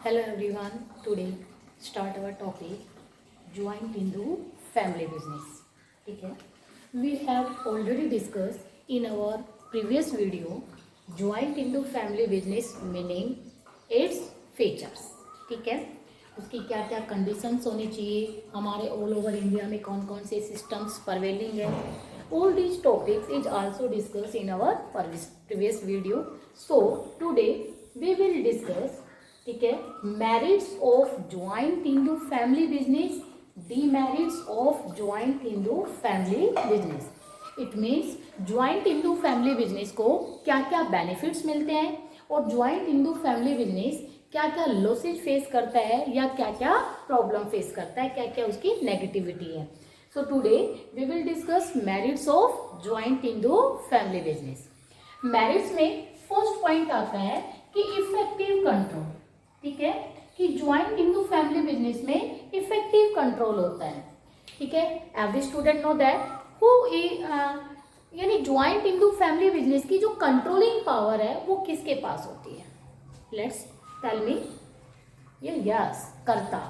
Hello everyone. Today start our topic joint into family business. ठीक है. We have already discussed in our previous video joint into family business meaning its features. ठीक है. उसकी क्या क्या conditions होनी चाहिए, हमारे ऑल ओवर इंडिया में कौन कौन से सिस्टम्स परवेलिंग है. All these topics is also discussed in our previous video. So today we will discuss, ठीक है, merits of joint into family business, demerits of joint into family business. It means joint into family business को क्या क्या benefits मिलते हैं और joint into family business क्या क्या लॉसेज फेस करता है या क्या क्या प्रॉब्लम फेस करता है, क्या क्या उसकी नेगेटिविटी है. So today we will discuss merits of joint into family business. Merits में फर्स्ट पॉइंट आता है कि इफेक्टिव कंट्रोल. ठीक है, कि ज्वाइंट इंटू फैमिली बिजनेस में इफेक्टिव कंट्रोल होता है. ठीक है, every student know that who यानी ज्वाइंट इंटू फैमिली बिजनेस की जो कंट्रोलिंग पावर है वो किसके पास होती है. Let's tell me. यस, कर्ता.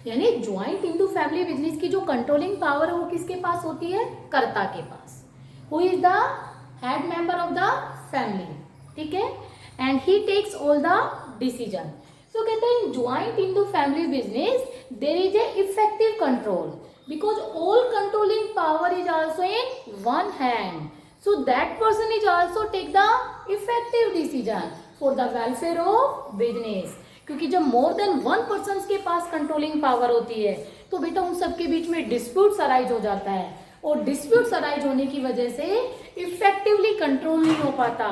यानी ज्वाइंट इंटू फैमिली बिजनेस की जो कंट्रोलिंग पावर है वो किसके पास होती है, कर्ता के पास. Who is the head member of the family. ठीक है, and he takes all the decision. तो कहते हैं joint into family business there is a effective control because all controlling power is also in one hand. So that person is also take the effective decision for the welfare of business. क्योंकि जब more than one person के पास controlling power होती है तो बेटा उन सबके बीच में डिस्प्यूट्स अराइज हो जाता है और डिस्प्यूट्स अराइज होने की वजह से इफेक्टिवली कंट्रोल नहीं हो पाता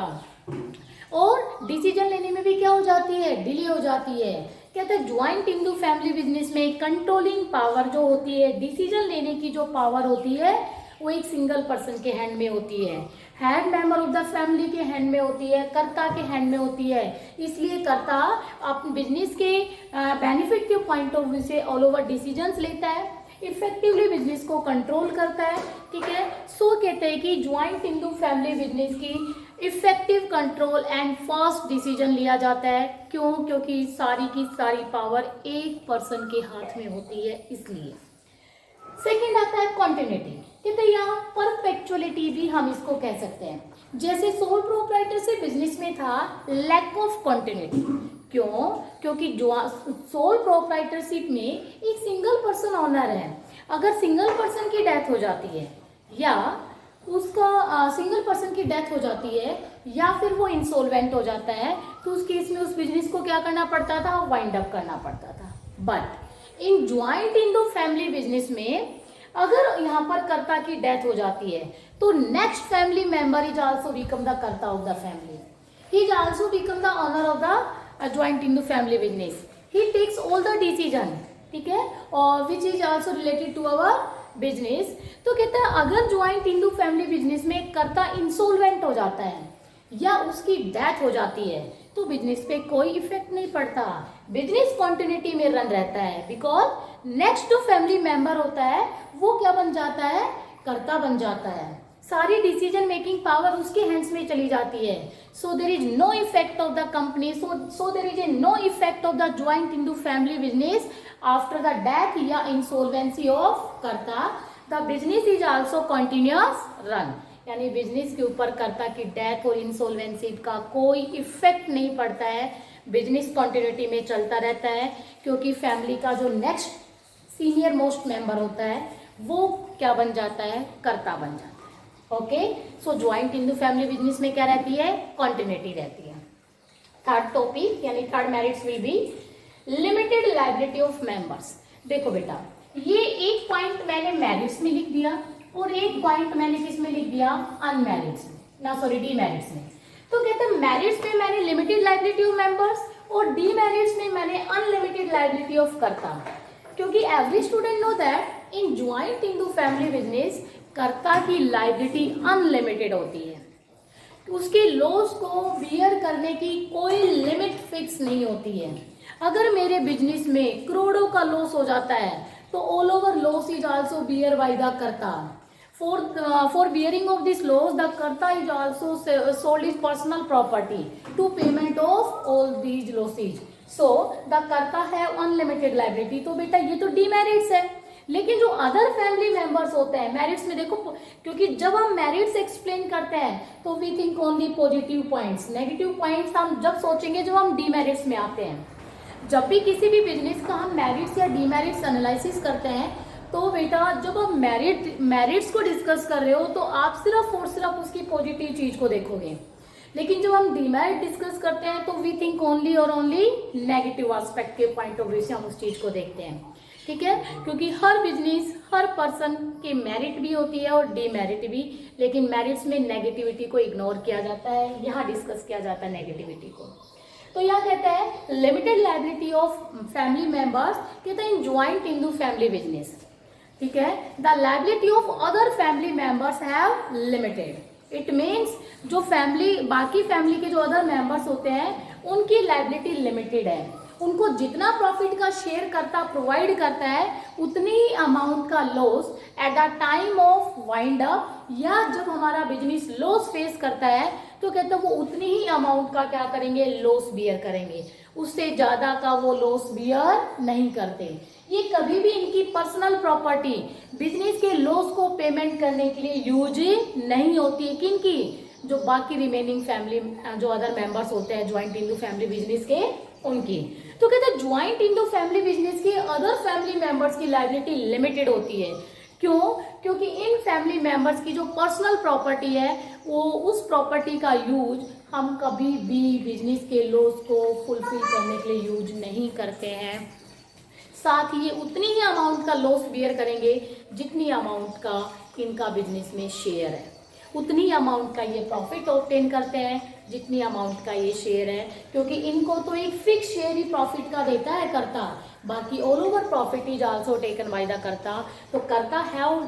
और डिसीजन लेने में भी क्या हो जाती है, डिले हो जाती है. कहते हैं ज्वाइंट इंटू फैमिली बिजनेस में कंट्रोलिंग पावर जो होती है, डिसीजन लेने की जो पावर होती है वो एक सिंगल पर्सन के हैंड में होती है, head member of the family के हैंड में होती है, कर्ता के हैंड में होती है. इसलिए कर्ता अपने बिजनेस के बेनिफिट के पॉइंट ऑफ व्यू से ऑल ओवर डिसीजंस लेता है, इफेक्टिवली बिजनेस को कंट्रोल करता है. ठीक है, सो कहते हैं कि ज्वाइंट इंटू फैमिली बिजनेस की effective control and fast decision लिया जाता है. क्यों? क्योंकि सारी की सारी पावर एक पर्सन के हाथ में होती है. इसलिए सेकंड आता है कॉन्टिन्यूटी. कहते हैं यहाँ परपेचुअलिटी भी हम इसको कह सकते हैं. जैसे सोल प्रोप्राइटर से बिजनेस में था लैक ऑफ कॉन्टिन्यूटी. क्यों? क्योंकि सोल प्रोप्राइटरशिप में एक सिंगल पर्सन ऑनर है. अगर सिंगल पर्सन की डेथ हो जाती है या उसका सिंगल पर्सन की डेथ हो जाती है या फिर वो इंसॉल्वेंट हो जाता है तो उस केस में उस बिजनेस को क्या करना पड़ता था, वाइंड अप करना पड़ता था. But in joint into family business में अगर यहाँ पर कर्ता की डेथ हो जाती है तो next family member is also become the karta of the family. He is also become the owner of the joint into family business. He takes all the decision. ठीक है, और which is also related to our business. तो कहता है अगर joint into family business में कर्ता insolvent हो जाता है या उसकी डेथ हो जाती है तो बिजनेस पे कोई इफेक्ट नहीं पड़ता, बिजनेस कॉन्टिन्यूटी में रन रहता है. बिकॉज नेक्स्ट जो फैमिली मेंबर होता है वो क्या बन जाता है, कर्ता बन जाता है. सारी डिसीजन मेकिंग पावर उसके हैंड्स में चली जाती है. So there is no effect of the company, so there is a no effect of the joint into family business after the death या insolvency of karta. The business is also continuous run. यानी business के ऊपर कर्ता की death और insolvency का कोई effect नहीं पड़ता है, बिजनेस कंटिन्यूटी में चलता रहता है. क्योंकि फैमिली का जो नेक्स्ट सीनियर मोस्ट मेंबर होता है वो क्या बन जाता है, कर्ता बन जाता है. ओके, सो ज्वाइंट इंटू फैमिली बिजनेस में क्या रहती है, कंटिन्यूटी रहती है. थर्ड टॉपिक यानी third merits will be limited liability of members. देखो बेटा, ये एक पॉइंट मैंने मेरिट्स में लिख दिया और एक पॉइंट मैंने किस में लिख दिया, अनमेरिट्स में, ना सॉरी डीमेरिट्स में. तो कहते हैं मेरिट्स में मैंने लिमिटेड लायबिलिटी ऑफ मेंबर्स और डीमेरिट्स में मैंने अनलिमिटेड लायबिलिटी ऑफ कर्ता. क्योंकि every student know that in joint into family business कर्ता की लायबिलिटी अनलिमिटेड होती है. उसके लॉस को बियर करने की कोई लिमिट फिक्स नहीं होती है. अगर मेरे बिजनेस में करोड़ों का लॉस हो जाता है तो all over loss is also bear by the Karta. For bearing of this loss, the Karta is also sold his personal property to payment of all these losses. So the कर्ता है unlimited liability, तो बेटा ये तो demerits है। लेकिन जो other family members होते हैं, मेरिट्स में देखो, क्योंकि जब हम मेरिट्स एक्सप्लेन करते हैं तो we think only positive points, negative points हम जब सोचेंगे जब हम डीमेरिट्स में आते हैं। जब भी किसी भी बिजनेस का हम मेरिट्स या डीमेरिट्स एनालिसिस करते हैं तो बेटा जब आप मेरिट्स को डिस्कस कर रहे हो तो आप सिर्फ और सिर्फ उसकी पॉजिटिव चीज को देखोगे, लेकिन जब हम डीमेरिट डिस्कस करते हैं तो वी थिंक ओनली और ओनली नेगेटिव एस्पेक्ट के पॉइंट ऑफ व्यू से हम उस चीज को देखते हैं। ठीक है, क्योंकि हर बिजनेस, हर पर्सन के मेरिट भी होती है और डीमेरिट भी, लेकिन मेरिट्स में नेगेटिविटी को इग्नोर किया जाता है, यहाँ डिस्कस किया जाता है नेगेटिविटी को। तो यहाँ कहता है limited liability of family members, कहता है in joint Hindu family business. ठीक है, the liability of other family members have limited. It means जो फैमिली, बाकी फैमिली के जो अदर मेंबर्स होते हैं उनकी लायबिलिटी लिमिटेड है। उनको जितना प्रॉफिट का शेयर करता प्रोवाइड करता है उतनी ही अमाउंट का loss at the time of wind up, या जब हमारा बिजनेस लॉस फेस करता है तो कहते हैं वो उतनी ही अमाउंट का क्या करेंगे, लॉस बियर करेंगे, उससे ज्यादा का वो लॉस बियर नहीं करते। ये कभी भी इनकी पर्सनल प्रॉपर्टी बिजनेस के लॉस को पेमेंट करने के लिए यूज नहीं होती है। किनकी, जो बाकी रिमेनिंग फैमिली, जो अदर मेंबर्स होते हैं ज्वाइंट हिंदू फैमिली बिजनेस के, उनकी। तो कहते हैं ज्वाइंट हिंदू फैमिली बिजनेस के अदर फैमिली मेंबर्स की लायबिलिटी लिमिटेड होती है। क्यों? क्योंकि इन फैमिली मेंबर्स की जो पर्सनल प्रॉपर्टी है वो, उस प्रॉपर्टी का यूज हम कभी भी बिजनेस के लॉस को फुलफिल करने के लिए यूज नहीं करते हैं। साथ ही ये उतनी ही अमाउंट का लॉस बियर करेंगे जितनी अमाउंट का इनका बिजनेस में शेयर है, उतनी अमाउंट का ये प्रॉफिट ऑब्टेन करते हैं जितनी अमाउंट का ये शेयर है, क्योंकि इनको तो एक फिक्स शेयर ही प्रॉफिट का देता है कर्ता, बाकी all over profit is also taken by the कर्ता। तो कर्ता हैव,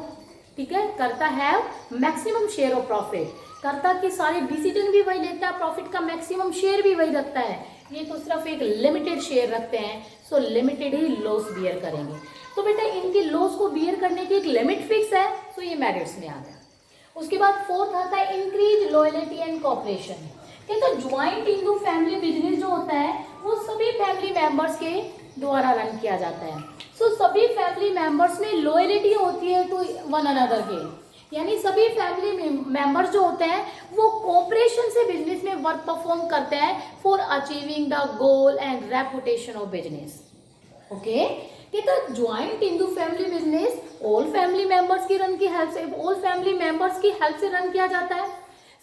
ठीक है, कर्ता have maximum share of profit, कर्ता के सारे डिसीजन भी वही लेता है, प्रॉफिट का मैक्सिमम शेयर भी वही रखता है, ये तो सिर्फ एक लिमिटेड शेयर रखते हैं, सो लिमिटेड ही लॉस बियर करेंगे। तो बेटा इनके लॉस को बियर करने की एक लिमिट फिक्स है, सो ये मेरिट्स में आ गया। उसके बाद फोर्थ आता है इंक्रीज लॉयल्टी एंड कॉपरेशन। तो ज्वाइंट हिंदू फैमिली बिजनेस जो होता है वो सभी फैमिली मेंबर्स के द्वारा रन किया जाता है। सो सभी फैमिली मेंबर्स में लॉयल्टी होती है टू वन अनदर के, यानी सभी फैमिली मेंबर्स जो होते हैं वो कोऑपरेशन से बिजनेस में वर्क परफॉर्म करते हैं for achieving the goal and reputation of business. Okay, तो joint Hindu family business all family members की रन की हेल्प से, ऑल फैमिली मेंबर्स की हेल्प से रन किया जाता है।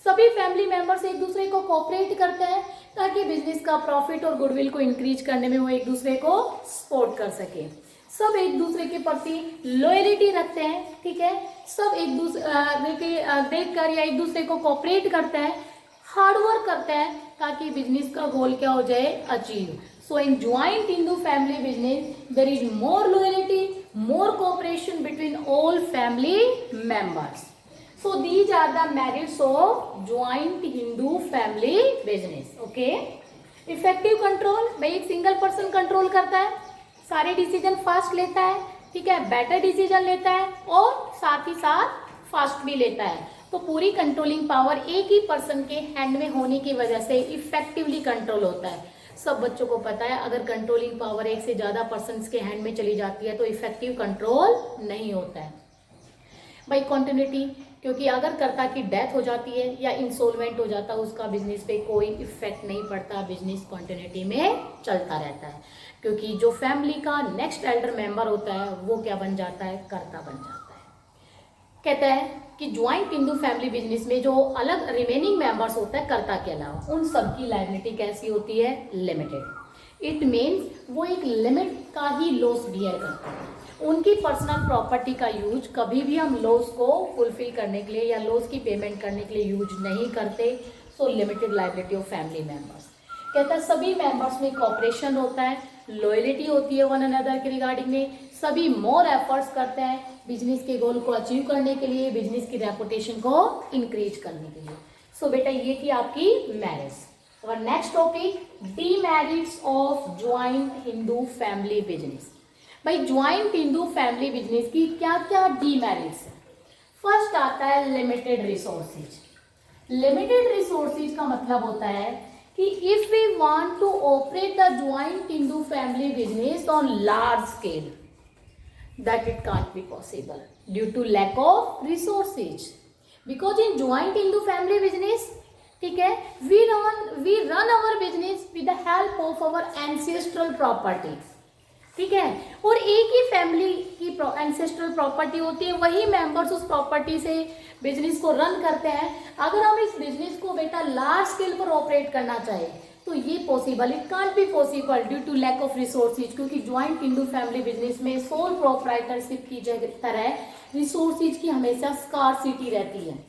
सभी फैमिली मेंबर्स एक दूसरे को कोऑपरेट करते हैं ताकि बिजनेस का प्रॉफिट और गुडविल को इंक्रीज करने में वो एक दूसरे को सपोर्ट कर सके। सब एक दूसरे के प्रति लॉयल्टी रखते हैं, ठीक है, सब एक दूसरे के देख कर या एक दूसरे को कोऑपरेट करते हैं, हार्डवर्क करते हैं ताकि बिजनेस का गोल क्या हो जाए, achieve. So in joint Hindu family business, there is more loyalty, more cooperation between all family members. So these are the merits of joint Hindu family business. Okay? Effective control, भाई एक single person control करता है, सारे decision fast लेता है, ठीक है, better decision लेता है और साथ ही साथ फास्ट भी लेता है। तो पूरी कंट्रोलिंग पावर एक ही पर्सन के हैंड में होने की वजह से इफेक्टिवली कंट्रोल होता है। सब बच्चों को पता है अगर कंट्रोलिंग पावर एक से ज्यादा पर्सन्स के हैंड में चली जाती है तो इफेक्टिव कंट्रोल नहीं होता है। भाई कॉन्टिन्यूटी, क्योंकि अगर कर्ता की डेथ हो जाती है या इंसॉल्वेंट हो जाता है उसका बिजनेस पे कोई इफेक्ट नहीं पड़ता, बिजनेस कॉन्टिन्यूटी में चलता रहता है, क्योंकि जो फैमिली का नेक्स्ट एल्डर मेंबर होता है वो क्या बन जाता है, कर्ता बन जाता है। कहता है कि ज्वाइंट हिंदू फैमिली बिजनेस में जो अलग रिमेनिंग मेंबर्स होता है कर्ता के अलावा, उन सबकी लायबिलिटी कैसी होती है, लिमिटेड। इट मीन्स वो एक लिमिट का ही लॉस बियर करते हैं, उनकी पर्सनल प्रॉपर्टी का यूज कभी भी हम लॉस को फुलफिल करने के लिए या लॉस की पेमेंट करने के लिए यूज नहीं करते। सो limited liability of family members. कहता है सभी मेंबर्स में कॉपरेशन होता है, लॉयल्टी होती है वन अनदर के रिगार्डिंग में, सभी मोर एफर्ट्स करते हैं बिजनेस के गोल को अचीव करने के लिए, बिजनेस की रेपुटेशन को इंक्रीज करने के लिए। सो बेटा ये थी आपकी मैरिज। और next topic demerits of joint Hindu family business. भाई ज्वाइंट हिंदू फैमिली बिजनेस की क्या क्या डीमेरिट्स है। फर्स्ट आता है लिमिटेड रिसोर्सेज। लिमिटेड रिसोर्सेज का मतलब होता है कि if we want to operate the joint Hindu family business on large scale, that it can't be possible due to lack of resources, because in joint Hindu family business, ठीक है, we run our business with the help of our ancestral property, ठीक है, और एक ही family की ancestral property होती है, वही मेंबर्स उस प्रॉपर्टी से बिजनेस को रन करते हैं। अगर हम इस बिजनेस को बेटा लार्ज स्केल पर ऑपरेट करना चाहे तो ये possible, it can't be possible due to lack of resources, क्योंकि ज्वाइंट हिंदू फैमिली बिजनेस में सोल प्रोप्राइटरशिप की तरह रिसोर्सेज की हमेशा स्कार्सिटी रहती है।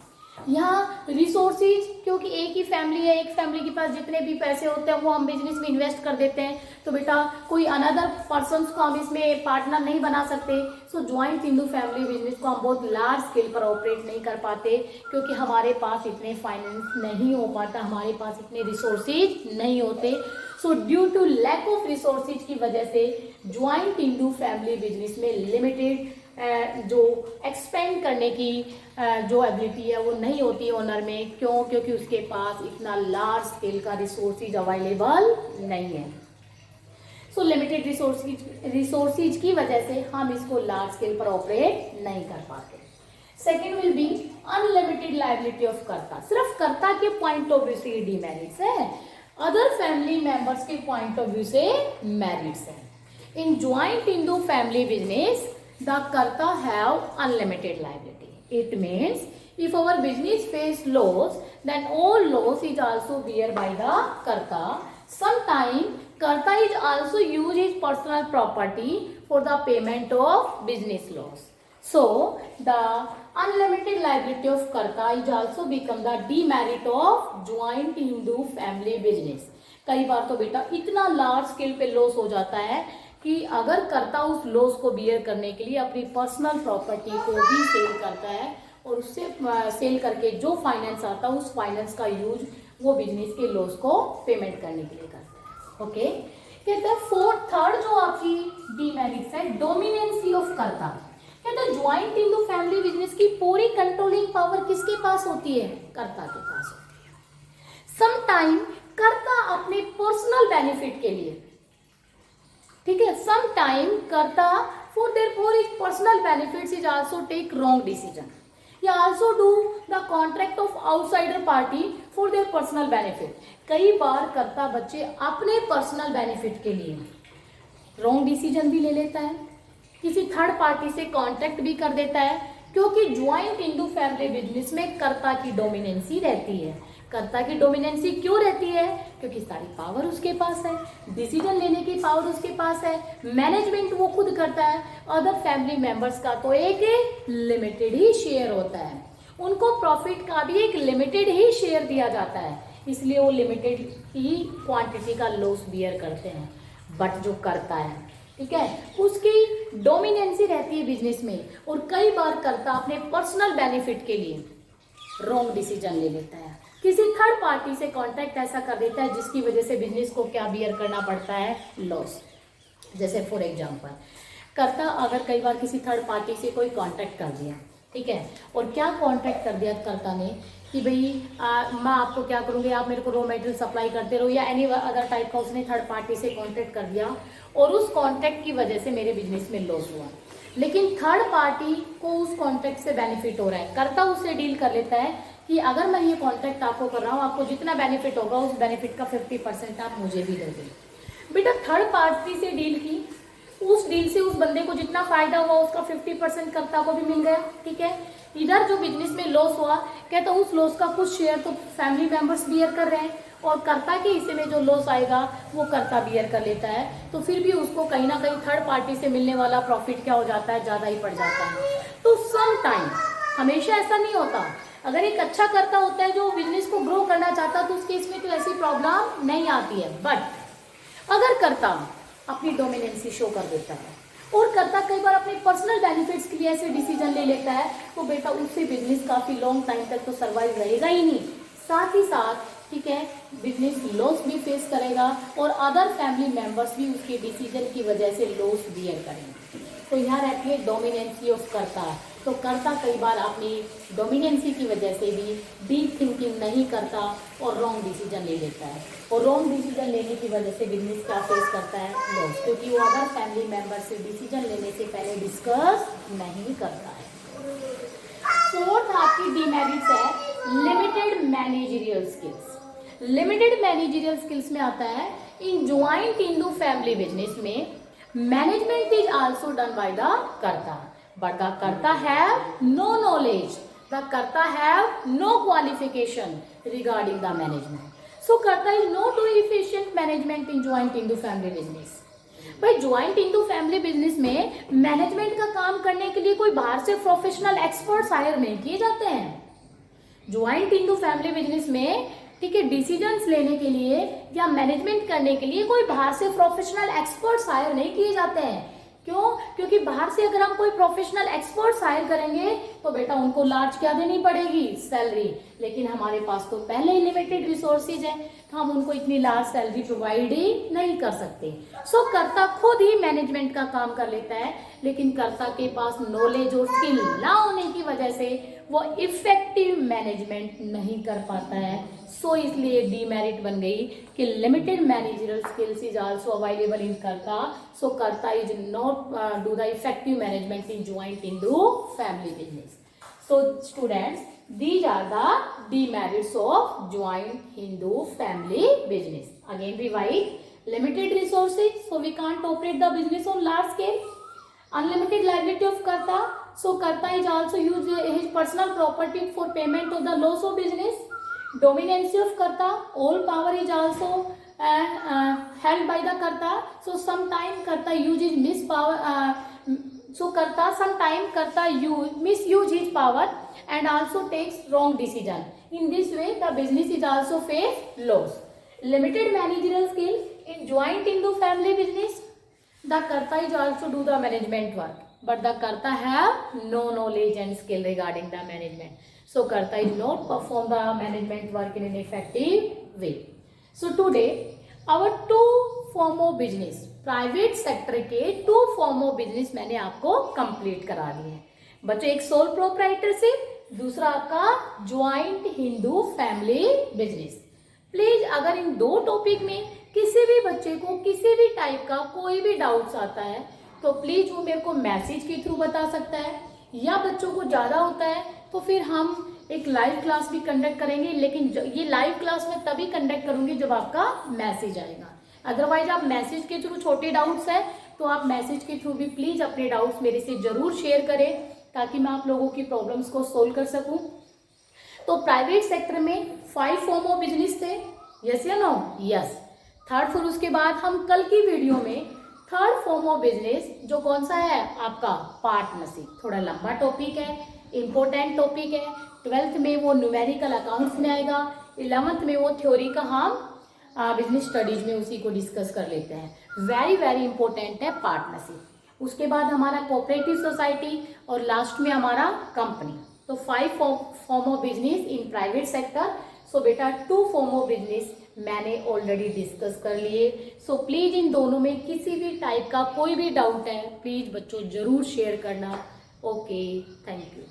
यहाँ रिसोर्सेज, क्योंकि एक ही फैमिली है, एक फैमिली के पास जितने भी पैसे होते हैं वो हम बिजनेस में इन्वेस्ट कर देते हैं, तो बेटा कोई अनदर पर्सन को हम इसमें पार्टनर नहीं बना सकते। सो ज्वाइंट हिंदू फैमिली बिजनेस को हम बहुत लार्ज स्केल पर ऑपरेट नहीं कर पाते, क्योंकि हमारे पास इतने फाइनेंस नहीं हो पाता, हमारे पास इतने रिसोर्सेज नहीं होते। So due to lack of resources की वजह से ज्वाइंट हिंदू फैमिली बिजनेस में लिमिटेड जो एक्सपेंड करने की जो एबिलिटी है वो नहीं होती है ओनर में। क्यों? क्योंकि उसके पास इतना लार्ज स्केल का रिसोर्सेज अवेलेबल नहीं है। सो लिमिटेड रिसोर्सेज की वजह से हम इसको लार्ज स्केल पर ऑपरेट नहीं कर पाते। Second will be unlimited liability of karta. सिर्फ कर्ता के पॉइंट ऑफ व्यू से डिमेरिट्स है, अदर फैमिली मेंबर्स के पॉइंट ऑफ व्यू से मेरिट्स है। In joint Hindu family business the karta have unlimited liability. It means if our business face loss, then all loss is also bear by the karta. Sometimes karta is also use his personal property for the payment of business loss. So the unlimited liability of karta is also become the demerit of joint Hindu family business. कई बार तो बेटा इतना large scale पे loss हो जाता है कि अगर कर्ता उस लॉस को बियर करने के लिए अपनी पर्सनल प्रॉपर्टी को भी सेल करता है और उससे सेल करके जो फाइनेंस आता है उस फाइनेंस का यूज वो बिजनेस के लॉस को पेमेंट करने के लिए करता है। ओके, कहते हैं थर्ड जो आपकी डीमेरिट्स है, डोमिनेंसी ऑफ कर्ता। कहते हैं ज्वाइंट हिंदू फैमिली बिजनेस की पूरी कंट्रोलिंग पावर किसके पास होती है? कर्ता के पास होती है। समटाइम कर्ता अपने पर्सनल बेनिफिट के लिए, ठीक है, some time karta for his personal benefits is also take wrong decision या also do the contract of outsider party for their personal benefit. कई बार कर्ता बच्चे अपने पर्सनल बेनिफिट के लिए रॉन्ग डिसीजन भी ले लेता है, किसी थर्ड पार्टी से कॉन्ट्रैक्ट भी कर देता है, क्योंकि ज्वाइंट हिंदू फैमिली बिजनेस में कर्ता की डोमिनेंसी रहती है। कर्ता की डोमिनेंसी क्यों रहती है? क्योंकि सारी पावर उसके पास है, डिसीजन लेने की पावर उसके पास है, मैनेजमेंट वो खुद करता है। अदर फैमिली मेंबर्स का तो एक लिमिटेड ही शेयर होता है, उनको प्रॉफिट का भी एक लिमिटेड ही शेयर दिया जाता है, इसलिए वो लिमिटेड ही क्वांटिटी का लॉस बियर करते हैं। बट जो करता है, ठीक है, उसकी डोमिनेंसी रहती है बिजनेस में, और कई बार कर्ता अपने पर्सनल बेनिफिट के लिए रॉन्ग डिसीजन ले लेता है, किसी थर्ड पार्टी से कॉन्ट्रैक्ट ऐसा कर देता है जिसकी वजह से बिजनेस को क्या बियर करना पड़ता है? लॉस। जैसे फॉर एग्जांपल, कर्ता अगर कई बार किसी थर्ड पार्टी से कोई कॉन्ट्रैक्ट कर दिया, ठीक है, और क्या कॉन्ट्रैक्ट कर दिया कर्ता ने कि भाई मैं आपको क्या करूँगी, आप मेरे को रॉ मटेरियल सप्लाई करते रहो, या एनी अदर टाइप का उसने थर्ड पार्टी से कॉन्ट्रैक्ट कर दिया और उस कॉन्ट्रैक्ट की वजह से मेरे बिजनेस में लॉस हुआ, लेकिन थर्ड पार्टी को उस कॉन्ट्रैक्ट से बेनिफिट हो रहा है। कर्ता उससे डील कर लेता है कि अगर मैं ये कॉन्ट्रैक्ट आपको कर रहा हूँ, आपको जितना बेनिफिट होगा उस बेनिफिट का 50% आप मुझे भी दोगे। बेटा थर्ड पार्टी से डील की, उस डील से उस बंदे को जितना फायदा हुआ उसका 50% कर्ता को भी मिल गया, ठीक है। इधर जो बिजनेस में लॉस हुआ, कहता उस लॉस का कुछ शेयर तो फैमिली मेंबर्स बियर कर रहे हैं, और कर्ता के हिस्से में जो लॉस आएगा वो कर्ता बियर कर लेता है, तो फिर भी उसको कहीं ना कहीं थर्ड पार्टी से मिलने वाला प्रॉफिट क्या हो जाता है? ज़्यादा ही पड़ जाता है। तो सम टाइम, हमेशा ऐसा नहीं होता। अगर एक अच्छा कर्ता होता है जो बिजनेस को ग्रो करना चाहता है तो उस केस में तो ऐसी प्रॉब्लम नहीं आती है। बट अगर कर्ता अपनी डोमिनेंसी शो कर देता है और कर्ता कई बार अपने पर्सनल बेनिफिट्स के लिए ऐसे डिसीजन ले लेता है, तो बेटा उससे बिजनेस काफ़ी लॉन्ग टाइम तक तो सर्वाइव रहेगा ही नहीं, साथ ही साथ, ठीक है, बिजनेस लॉस भी फेस करेगा और अदर फैमिली मेंबर्स भी उसके डिसीजन की वजह से लॉस बियर करेंगे। तो यहाँ रहती है डोमिनेंसी ऑफ कर्ता। तो कर्ता कई बार अपनी डोमिनेंसी की वजह से भी डीप थिंकिंग नहीं करता और रॉन्ग डिसीजन ले लेता है, और रॉन्ग डिसीजन लेने की वजह से बिजनेस क्या फेस करता है, लॉस, क्योंकि वो अदर फैमिली मेंबर से डिसीजन लेने से पहले डिस्कस नहीं करता है। फोर्थ आपकी डीमेरिट्स है limited managerial skills. Limited managerial skills में आता है in joint Hindu family business में management is also done by the karta, but the karta have no knowledge, the karta have no qualification regarding the management, so karta is not do efficient management in joint Hindu family business. भाई joint Hindu family business में management का काम करने के लिए कोई बाहर से प्रोफेशनल एक्सपर्ट्स हायर नहीं किए जाते हैं। ज्वाइंट हिंदू फैमिली बिजनेस में ठीक है डिसीजंस लेने के लिए या मैनेजमेंट करने के लिए कोई बाहर से प्रोफेशनल एक्सपर्ट्स हायर नहीं किए जाते हैं। क्यों? क्योंकि बाहर से अगर हम कोई प्रोफेशनल एक्सपर्ट्स हायर करेंगे तो बेटा उनको लार्ज क्या देनी पड़ेगी, सैलरी, लेकिन हमारे पास तो पहले ही लिमिटेड रिसोर्सेज है तो हम उनको इतनी लार्ज सैलरी प्रोवाइड ही नहीं कर सकते। सो कर्ता खुद ही मैनेजमेंट का काम कर लेता है, लेकिन कर्ता के पास नॉलेज और स्किल ना होने की वजह से वो इफेक्टिव मैनेजमेंट नहीं कर पाता है। सो इसलिए डीमेरिट बन गई कि limited managerial skills is also available in कर्ता, सो karta is not do the effective management in joint Hindu family business. So students, these are the demerits of joint Hindu family business. Again revise, limited resources, so we can't operate the business on large scale. Unlimited liability of Karta, so Karta is also use his personal property for payment of the loss of business. Dominancy of Karta, all power is also held by the Karta, so sometime Karta uses mispower. So Karta sometime Karta misuse his power and also takes wrong decision. In this way the business is also face loss. Limited managerial skill in joint Hindu family business, the Karta is also do the management work, but the Karta have no knowledge and skill regarding the management. So Karta is not perform the management work in an effective way. So today our two form of business, private sector के 2 form of business मैंने आपको complete करा दिए हैं बच्चों। एक sole proprietorship, दूसरा आपका joint Hindu family business. Please अगर इन 2 टॉपिक में किसी भी बच्चे को किसी भी टाइप का कोई भी डाउट्स आता है तो प्लीज वो मेरे को मैसेज के थ्रू बता सकता है, या बच्चों को ज्यादा होता है तो फिर हम एक लाइव क्लास भी कंडक्ट करेंगे, लेकिन ये लाइव क्लास में तभी कंडक्ट करूंगी जब आपका मैसेज आएगा। अदरवाइज आप मैसेज के थ्रू छोटे डाउट्स है तो आप मैसेज के थ्रू भी प्लीज अपने डाउट्स मेरे से जरूर शेयर करें ताकि मैं आप लोगों की प्रॉब्लम्स को सोल्व कर सकूं। तो प्राइवेट सेक्टर में 5 फॉर्म ऑफ बिजनेस थे, यस या नो? यस। थर्ड फिर उसके बाद हम कल की वीडियो में थर्ड फॉर्म ऑफ बिजनेस जो कौन सा है आपका पार्टनरशिप, थोड़ा लंबा टॉपिक है, इंपॉर्टेंट टॉपिक है। 12th में वो न्यूमेरिकल अकाउंट्स में आएगा, 11th में वो थ्योरी का हम बिजनेस स्टडीज में उसी को डिस्कस कर लेते हैं। वेरी वेरी इंपॉर्टेंट है पार्टनरशिप। उसके बाद हमारा कोऑपरेटिव सोसाइटी और लास्ट में हमारा कंपनी। तो 5 form of business in private sector. So बेटा 2 फॉर्म ऑफ बिजनेस मैंने ऑलरेडी डिस्कस कर लिए। सो प्लीज इन दोनों में किसी भी टाइप का कोई भी डाउट है प्लीज बच्चों जरूर शेयर करना। Okay, thank you.